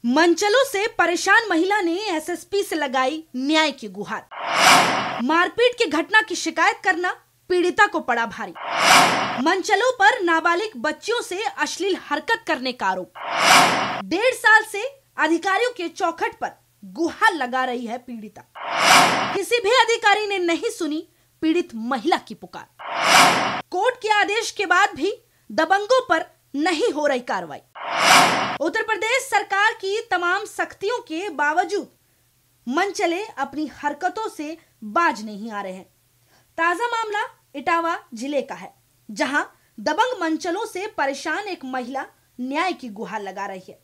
मनचलों से परेशान महिला ने एसएसपी से लगाई न्याय की गुहार। मारपीट की घटना की शिकायत करना पीड़िता को पड़ा भारी। मनचलों पर नाबालिग बच्चियों से अश्लील हरकत करने का आरोप। 1.5 साल से अधिकारियों के चौखट पर गुहार लगा रही है पीड़िता। किसी भी अधिकारी ने नहीं सुनी पीड़ित महिला की पुकार। कोर्ट के आदेश के बाद भी दबंगों पर नहीं हो रही कार्रवाई। उत्तर प्रदेश सरकार की तमाम सख्तियों के बावजूद मनचले अपनी हरकतों से बाज नहीं आ रहे हैं। ताजा मामला इटावा जिले का है, जहां दबंग मनचलों से परेशान एक महिला न्याय की गुहार लगा रही है।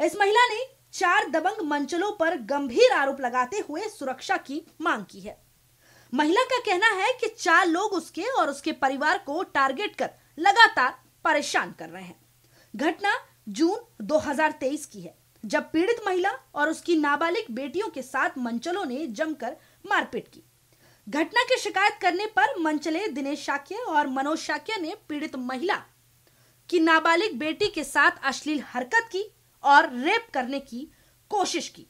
इस महिला ने 4 दबंग मनचलों पर गंभीर आरोप लगाते हुए सुरक्षा की मांग की है। महिला का कहना है कि 4 लोग उसके और उसके परिवार को टारगेट कर लगातार परेशान कर रहे हैं। घटना जून 2023 की है, जब पीड़ित महिला और उसकी नाबालिग बेटियों के साथ मनचलों ने जमकर मारपीट की। घटना की शिकायत करने पर मनचले दिनेश शाक्य और मनोज शाक्य ने पीड़ित महिला की नाबालिग बेटी के साथ अश्लील हरकत की और रेप करने की कोशिश की।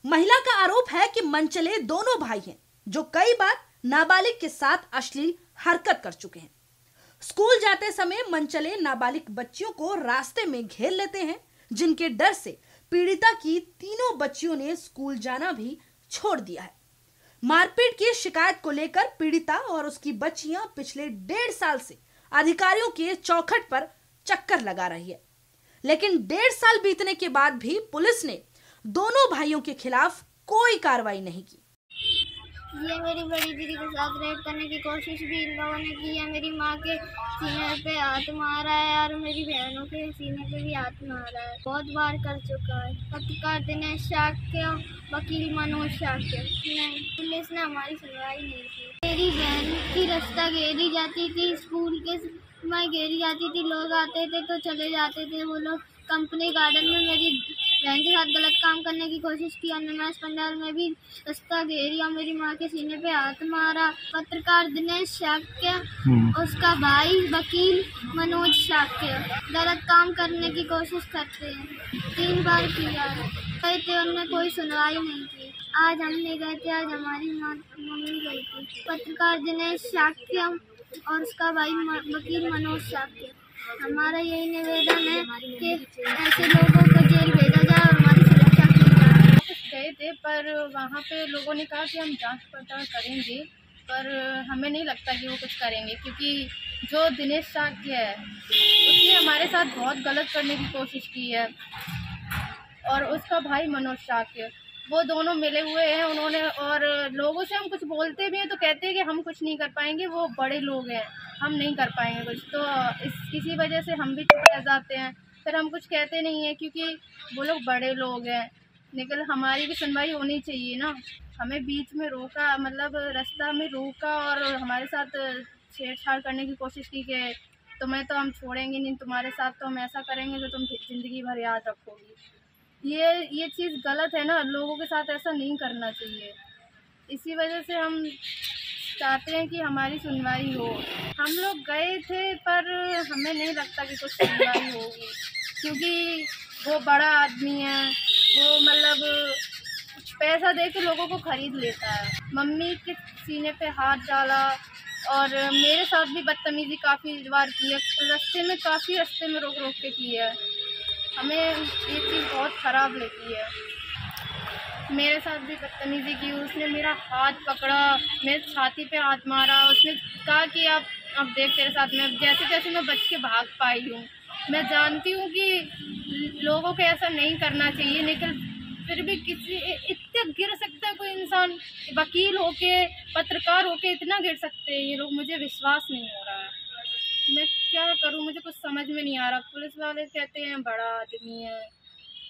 महिला का आरोप है कि मनचले दोनों भाई हैं, जो कई बार नाबालिग के साथ अश्लील हरकत कर चुके हैं। स्कूल जाते समय मनचले नाबालिग बच्चियों को रास्ते में घेर लेते हैं, जिनके डर से पीड़िता की तीनों बच्चियों ने स्कूल जाना भी छोड़ दिया है। मारपीट की शिकायत को लेकर पीड़िता और उसकी बच्चियां पिछले 1.5 साल से अधिकारियों के चौखट पर चक्कर लगा रही है, लेकिन 1.5 साल बीतने के बाद भी पुलिस ने दोनों भाइयों के खिलाफ कोई कार्रवाई नहीं की। ये मेरी बड़ी दीदी के साथ रेप करने की कोशिश भी इन लोगों ने की है। मेरी माँ के सीने पे हाथ मारा है और मेरी बहनों के सीने पे भी हाथ मारा है। बहुत बार कर चुका है। पत्रकार दिनेश शाक्य, वकील मनोज शाक्य। नहीं, पुलिस ने हमारी सुनवाई नहीं की। मेरी बहन की रास्ता घेरी जाती थी, स्कूल के मैं घेरी जाती थी। लोग आते थे तो चले जाते थे। वो लोग कंपनी गार्डन में मेरी बहन के साथ गलत काम करने की कोशिश की। नमाज पंडाल में भी रास्ता घेरिया, मेरी माँ के सीने पे हाथ मारा। पत्रकार दिनेश शाक्य, उसका भाई वकील मनोज शाक्य गलत काम करने की कोशिश करते हैं। 3 बार किया है, गए थे, उन्होंने कोई सुनवाई नहीं की। आज हम नहीं गए थे, आज हमारी मम्मी गई थी। पत्रकार दिनेश शाक्य और उसका भाई वकील मनोज शाक्य। हमारा यही निवेदन है कि ऐसे लोगों को जेल भेजा जाए और हमारी सुरक्षा की जाए। गए थे, पर वहाँ पे लोगों ने कहा कि हम जांच पड़ताल करेंगे, पर हमें नहीं लगता कि वो कुछ करेंगे, क्योंकि जो दिनेश शाक्य है उसने हमारे साथ बहुत गलत करने की कोशिश की है, और उसका भाई मनोज शाक्य, वो दोनों मिले हुए हैं उन्होंने। और लोगों से हम कुछ बोलते भी हैं तो कहते हैं कि हम कुछ नहीं कर पाएंगे, वो बड़े लोग हैं, हम नहीं कर पाएंगे कुछ। तो इसी वजह से हम भी चुप रह जाते हैं, फिर हम कुछ कहते नहीं हैं, क्योंकि वो लोग बड़े लोग हैं। लेकिन हमारी भी सुनवाई होनी चाहिए ना। हमें बीच में रोका, मतलब रास्ता में रोका और हमारे साथ छेड़छाड़ करने की कोशिश की कि तुम्हें तो हम छोड़ेंगे नहीं, तुम्हारे साथ तो हम ऐसा करेंगे जो तुम ज़िंदगी भर याद रखोगी। ये चीज़ गलत है ना, लोगों के साथ ऐसा नहीं करना चाहिए। इसी वजह से हम चाहते हैं कि हमारी सुनवाई हो। हम लोग गए थे, पर हमें नहीं लगता कि कुछ सुनवाई होगी, क्योंकि वो बड़ा आदमी है, वो मतलब पैसा दे के लोगों को खरीद लेता है। मम्मी के सीने पे हाथ डाला और मेरे साथ भी बदतमीज़ी काफ़ी बार की है। रास्ते में रोक के की है। हमें ये चीज़ बहुत ख़राब लगती है। मेरे साथ भी बदतमीज़ी की, उसने मेरा हाथ पकड़ा, मेरे छाती पे हाथ मारा। उसने कहा कि अब देख तेरे साथ में, जैसे जैसे मैं बच के भाग पाई हूँ। मैं जानती हूँ कि लोगों को ऐसा नहीं करना चाहिए, लेकिन फिर भी किसी इतना गिर सकता है कोई इंसान? वकील होके, पत्रकार होके इतना गिर सकते हैं ये लोग? मुझे विश्वास नहीं हो रहा है। मैं क्या करूँ, मुझे कुछ समझ में नहीं आ रहा। पुलिस वाले कहते हैं बड़ा आदमी है,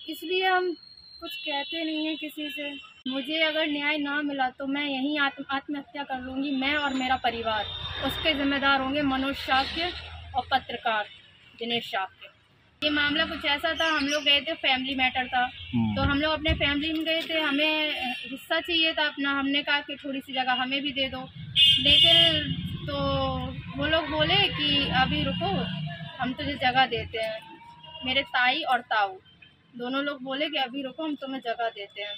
इसलिए हम कुछ कहते नहीं हैं किसी से। मुझे अगर न्याय ना मिला तो मैं यहीं आत्महत्या कर लूँगी। मैं और मेरा परिवार, उसके जिम्मेदार होंगे मनोज शाक्य और पत्रकार दिनेश शाक्य। ये मामला कुछ ऐसा था, हम लोग गए थे, फैमिली मैटर था, तो हम लोग अपने फैमिली में गए थे। हमें हिस्सा चाहिए था अपना। हमने कहा कि थोड़ी सी जगह हमें भी दे दो, लेकिन तो वो लोग बोले कि अभी रुको, हम तुझे जगह देते हैं। मेरे ताई और ताऊ दोनों लोग बोले कि अभी रुको, हम तुम्हें जगह देते हैं।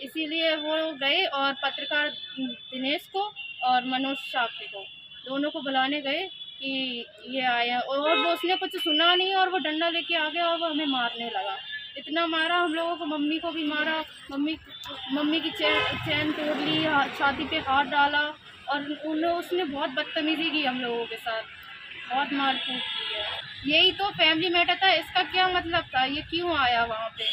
इसीलिए वो गए और पत्रकार दिनेश को और मनोज शाक्य को, दोनों को बुलाने गए कि ये आए हैं, और वो उसने कुछ सुना नहीं और वो डंडा लेके आ गया और वो हमें मारने लगा। इतना मारा हम लोगों को, मम्मी को भी मारा, मम्मी की चैन तोड़ ली, छाती पे हाथ डाला, और उसने बहुत बदतमीजी की हम लोगों के साथ, बहुत मारपीट की है। यही तो फैमिली मैटर था, इसका क्या मतलब था, ये क्यों आया वहाँ पे,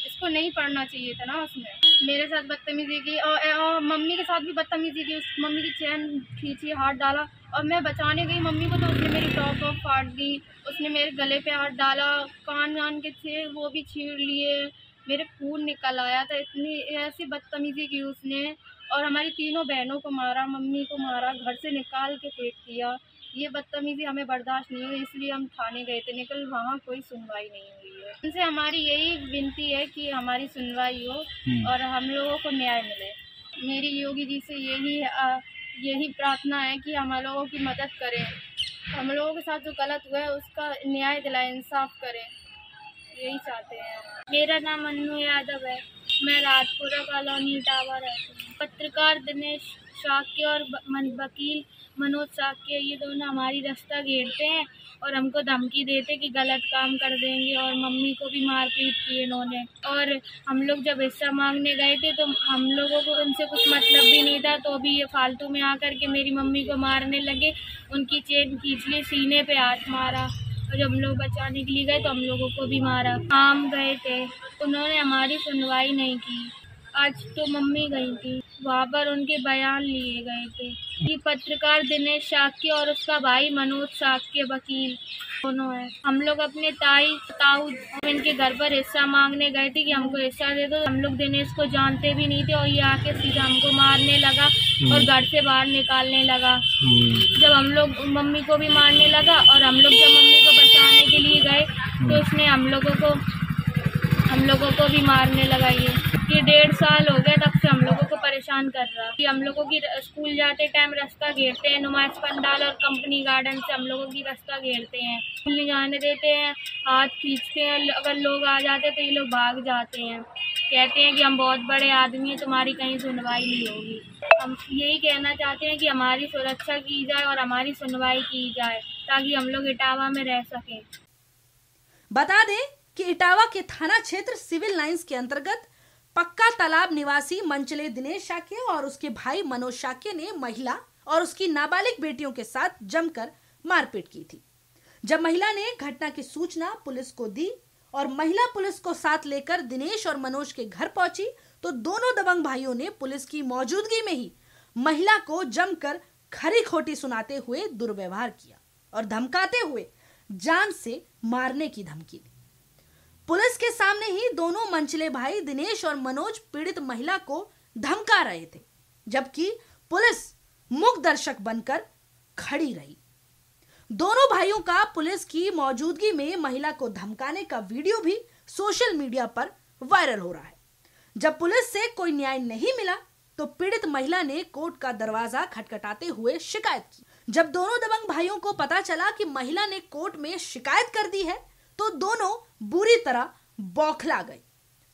इसको नहीं पढ़ना चाहिए था ना। उसने मेरे साथ बदतमीजी की और मम्मी के साथ भी बदतमीजी की, मम्मी की चैन खींची, हाथ डाला, और मैं बचाने गई मम्मी को तो उसने मेरी टॉप फाड़ दी, उसने मेरे गले पे हाथ डाला, कान के थे वो भी छीड़ लिए, मेरे खून निकल आया था, इतनी ऐसी बदतमीजी की उसने। और हमारी तीनों बहनों को मारा, मम्मी को मारा, घर से निकाल के फेंक दिया। ये बदतमीजी हमें बर्दाश्त नहीं हुई, इसलिए हम थाने गए थे, लेकिन वहाँ कोई सुनवाई नहीं हुई है। उनसे हमारी यही विनती है कि हमारी सुनवाई हो और हम लोगों को न्याय मिले। मेरी योगी जी से यही प्रार्थना है कि हम लोगों की मदद करें, हम लोगों के साथ जो गलत हुआ है उसका न्याय दिलाएं, इंसाफ करें, यही चाहते हैं। मेरा नाम अन्नू यादव है, मैं राजपुरा कॉलोनी इटावा रहती हूँ। पत्रकार दिनेश शाक्य और वकील मनोज शाक्य, ये दोनों हमारी रास्ता घेरते हैं और हमको धमकी देते कि गलत काम कर देंगे, और मम्मी को भी मारपीट की इन्होंने। और हम लोग जब हिस्सा मांगने गए थे तो हम लोगों को उनसे कुछ मतलब भी नहीं था, तो भी ये फालतू में आकर के मेरी मम्मी को मारने लगे, उनकी चेन खींच ली, सीने पे हाथ मारा, और जब हम लोग बचाने के लिए गए तो हम लोगों को भी मारा। हम गए थे, उन्होंने हमारी सुनवाई नहीं की। आज तो मम्मी गई थी, वहाँ पर उनके बयान लिए गए थे। ये पत्रकार दिनेश शाक्य और उसका भाई मनोज शाक्य वकील दोनों है। हम लोग अपने ताऊ इनके घर पर हिस्सा मांगने गए थे कि हमको हिस्सा दे दो। हम लोग दिनेश को जानते भी नहीं थे और ये आके सीधा हमको मारने लगा और घर से बाहर निकालने लगा। जब हम लोग मम्मी को भी मारने लगा और हम लोग जब मम्मी को बचाने के लिए गए तो उसने हम लोगों को भी मारने लगा। ये 1.5 साल हो गया तब से हम लोगों को परेशान कर रहा है। हम लोगों की स्कूल जाते टाइम रास्ता घेरते हैं, नुमाइश पंडाल और कंपनी गार्डन से हम लोगों की रास्ता घेरते हैं, स्कूल नहीं जाने देते हैं, हाथ खींचते हैं, अगर लोग आ जाते तो ये लोग भाग जाते हैं, कहते हैं कि हम बहुत बड़े आदमी हैं, तुम्हारी कहीं सुनवाई नहीं होगी। हम यही कहना चाहते हैं कि हमारी सुरक्षा की जाए और हमारी सुनवाई की जाए ताकि हम लोग इटावा में रह सकें। बता दें कि इटावा के थाना क्षेत्र सिविल लाइंस के अंतर्गत पक्का तालाब निवासी मंचले दिनेश शाक्य और उसके भाई मनोज शाक्य ने महिला और उसकी नाबालिग बेटियों के साथ जमकर मारपीट की थी। जब महिला ने घटना की सूचना पुलिस को दी और महिला पुलिस को साथ लेकर दिनेश और मनोज के घर पहुंची तो दोनों दबंग भाइयों ने पुलिस की मौजूदगी में ही महिला को जमकर खरी खोटी सुनाते हुए दुर्व्यवहार किया और धमकाते हुए जान से मारने की धमकी दी। पुलिस के सामने ही दोनों मंचले भाई दिनेश और मनोज पीड़ित महिला को धमका रहे थे, जबकि पुलिस मूक दर्शक बनकर खड़ी रही। दोनों भाइयों का पुलिस की मौजूदगी में महिला को धमकाने का वीडियो भी सोशल मीडिया पर वायरल हो रहा है। जब पुलिस से कोई न्याय नहीं मिला तो पीड़ित महिला ने कोर्ट का दरवाजा खटखटाते हुए शिकायत की। जब दोनों दबंग भाइयों को पता चला कि महिला ने कोर्ट में शिकायत कर दी है तो दोनों बुरी तरह बौखला गए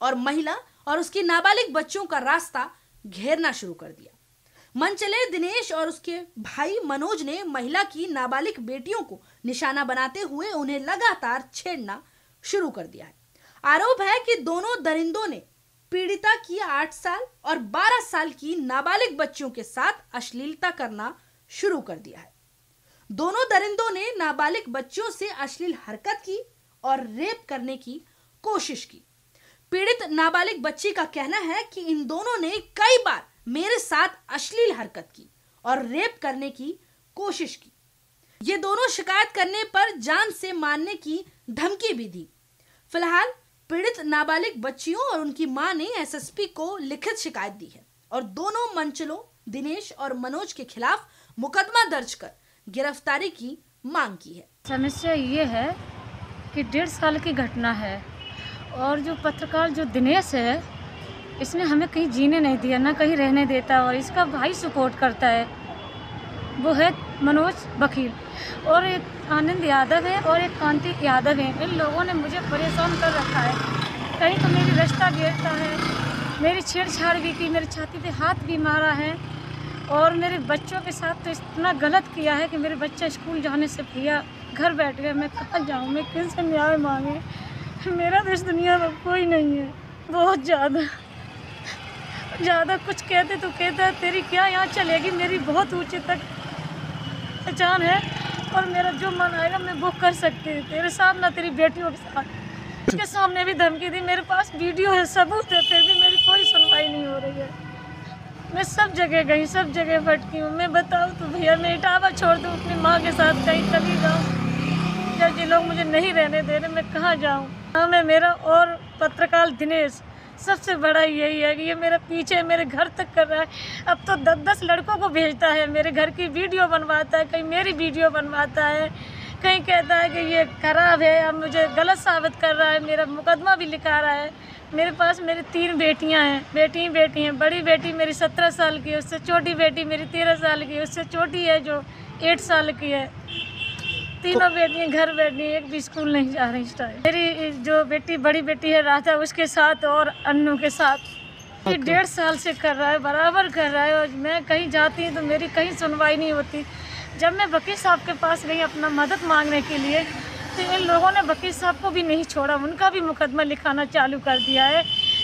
और महिला और उसके नाबालिग बच्चों का रास्ता घेरना शुरू कर दिया। मंचले दिनेश और उसके भाई मनोज ने महिला की नाबालिग बेटियों को निशाना बनाते हुए उन्हें लगातार छेड़ना शुरू कर दिया है। आरोप है कि दोनों दरिंदों ने पीड़िता की 8 साल और 12 साल की नाबालिग बच्चियों के साथ अश्लीलता करना शुरू कर दिया है। दोनों दरिंदों ने नाबालिग बच्चियों से अश्लील हरकत की और रेप करने की कोशिश की। पीड़ित नाबालिग बच्ची का कहना है कि इन दोनों ने कई बार मेरे साथ अश्लील हरकत की और रेप करने की कोशिश की। ये दोनों शिकायत करने पर जान से मारने की धमकी भी दी। फिलहाल पीड़ित नाबालिग बच्चियों और उनकी मां ने एसएसपी को लिखित शिकायत दी है और दोनों मंचलों दिनेश और मनोज के खिलाफ मुकदमा दर्ज कर गिरफ्तारी की मांग की है। समस्या ये है कि 1.5 साल की घटना है और जो पत्रकार जो दिनेश है इसने हमें कहीं जीने नहीं दिया, ना कहीं रहने देता, और इसका भाई सपोर्ट करता है, वो है मनोज वकील, और एक आनंद यादव है और एक कांति यादव है। इन लोगों ने मुझे परेशान कर रखा है। कहीं तो मेरी रास्ता घेरता है, मेरी छेड़छाड़ भी की, मेरी छाती पे हाथ भी मारा है और मेरे बच्चों के साथ तो इतना गलत किया है कि मेरे बच्चा स्कूल जाने से भैया घर बैठ गए। मैं कहाँ जाऊँ, मैं किनसे न्याय मांगे? मेरा तो इस दुनिया में कोई नहीं है। बहुत ज़्यादा कुछ कहते तो कहता है तेरी क्या यहाँ चलेगी, मेरी बहुत ऊंचे तक पहचान है और मेरा जो मन आएगा मैं वो कर सकती हूँ तेरे साथ, ना तेरी बेटियों के साथ। उसके सामने भी धमकी दी, मेरे पास वीडियो है, सबूत है, फिर भी मेरी कोई सुनवाई नहीं हो रही है। मैं सब जगह गई, सब जगह भटकी हूँ। मैं बताऊँ तो भैया मैं इटावा छोड़ दूँ, अपनी माँ के साथ कहीं चली जाऊँ, जब ये लोग मुझे नहीं रहने दे रहे मैं कहाँ जाऊँ? नाम है मेरा और पत्रकार दिनेश। सबसे बड़ा यही है कि ये मेरे पीछे मेरे घर तक कर रहा है। अब तो 10-10 लड़कों को भेजता है, मेरे घर की वीडियो बनवाता है, कहीं मेरी वीडियो बनवाता है, कहीं कहता है कि ये खराब है, अब मुझे गलत साबित कर रहा है, मेरा मुकदमा भी लिखा रहा है। मेरे पास मेरी 3 बेटियां हैं, बेटी हैं। बड़ी बेटी मेरी 17 साल की है, उससे छोटी बेटी मेरी 13 साल की है, उससे छोटी है जो 8 साल की है। तीनों बेटियां घर बैठी हैं, एक भी स्कूल नहीं जा रही इस टाइम। मेरी जो बड़ी बेटी है राधा, उसके साथ और अन्नू के साथ ये 1.5 साल से कर रहा है, बराबर कर रहा है। और मैं कहीं जाती हूँ तो मेरी कहीं सुनवाई नहीं होती। जब मैं वकील साहब के पास गई अपना मदद मांगने के लिए तो इन लोगों ने वकील साहब को भी नहीं छोड़ा, उनका भी मुकदमा लिखाना चालू कर दिया है।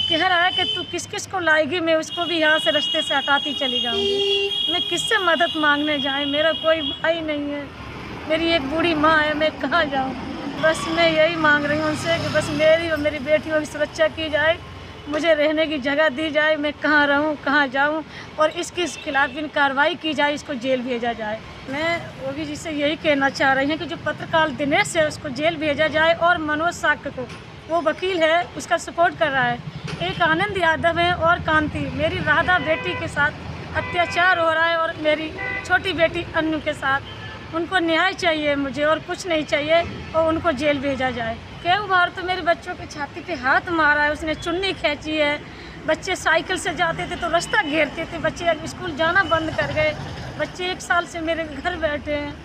कह रहा है कि तू किस किस को लाएगी, मैं उसको भी यहाँ से रास्ते से हटाती चली जाऊँगी। मैं किससे मदद मांगने जाए, मेरा कोई भाई नहीं है, मेरी एक बूढ़ी माँ है, मैं कहाँ जाऊँ? बस मैं यही मांग रही हूँ उनसे कि बस मेरी और मेरी बेटियों की सुरक्षा की जाए, मुझे रहने की जगह दी जाए, मैं कहाँ रहूँ, कहाँ जाऊँ और इसके खिलाफ भी कार्रवाई की जाए, इसको जेल भेजा जाए। मैं योगी जी से यही कहना चाह रही हूँ कि जो पत्रकार दिनेश है उसको जेल भेजा जाए और मनोज साक्य को, वो वकील है, उसका सपोर्ट कर रहा है। एक आनंद यादव है और कांति, मेरी राधा बेटी के साथ अत्याचार हो रहा है और मेरी छोटी बेटी अन्नू के साथ। उनको न्याय चाहिए मुझे और कुछ नहीं चाहिए और उनको जेल भेजा जाए। कई बार तो मेरे बच्चों की छाती पे हाथ मारा है, उसने चुन्नी खींची है। बच्चे साइकिल से जाते थे तो रास्ता घेरते थे, बच्चे स्कूल जाना बंद कर गए। बच्चे 1 साल से मेरे घर बैठे हैं,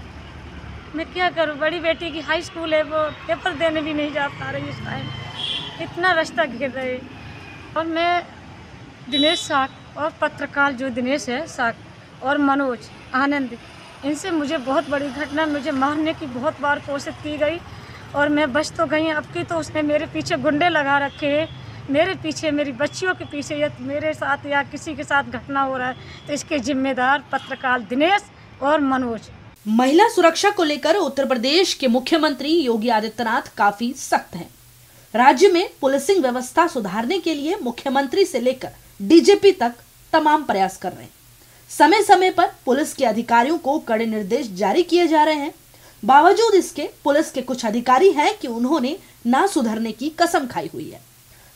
मैं क्या करूं? बड़ी बेटी की हाई स्कूल है, वो पेपर देने भी नहीं जा पा रही इस टाइम, इतना रास्ता घेर रहे। और मैं दिनेश साक और पत्रकार जो दिनेश है साक और मनोज आनंद, इनसे मुझे बहुत बड़ी घटना, मुझे मारने की बहुत बार कोशिश की गई और मैं बच तो गई। अब की तो उसने मेरे पीछे गुंडे लगा रखे हैं, मेरे पीछे, मेरी बच्चियों के पीछे, या मेरे साथ या किसी के साथ घटना हो रहा है तो इसके जिम्मेदार पत्रकार दिनेश और मनोज। महिला सुरक्षा को लेकर उत्तर प्रदेश के मुख्यमंत्री योगी आदित्यनाथ काफी सख्त हैं। राज्य में पुलिसिंग व्यवस्था सुधारने के लिए मुख्यमंत्री से लेकर डीजीपी तक तमाम प्रयास कर रहे हैं। समय समय पर पुलिस के अधिकारियों को कड़े निर्देश जारी किए जा रहे हैं। बावजूद इसके पुलिस के कुछ अधिकारी हैं कि उन्होंने ना सुधरने की कसम खाई हुई है।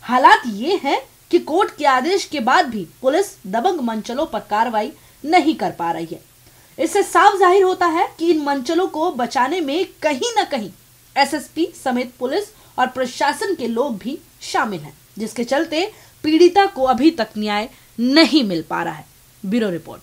हालात ये हैं कि कोर्ट के आदेश के बाद भी पुलिस दबंग मंचलों पर कार्रवाई नहीं कर पा रही है। इससे साफ जाहिर होता है कि इन मंचलों को बचाने में कहीं ना कहीं एसएसपी समेत पुलिस और प्रशासन के लोग भी शामिल हैं, जिसके चलते पीड़िता को अभी तक न्याय नहीं मिल पा रहा है। Bureau report.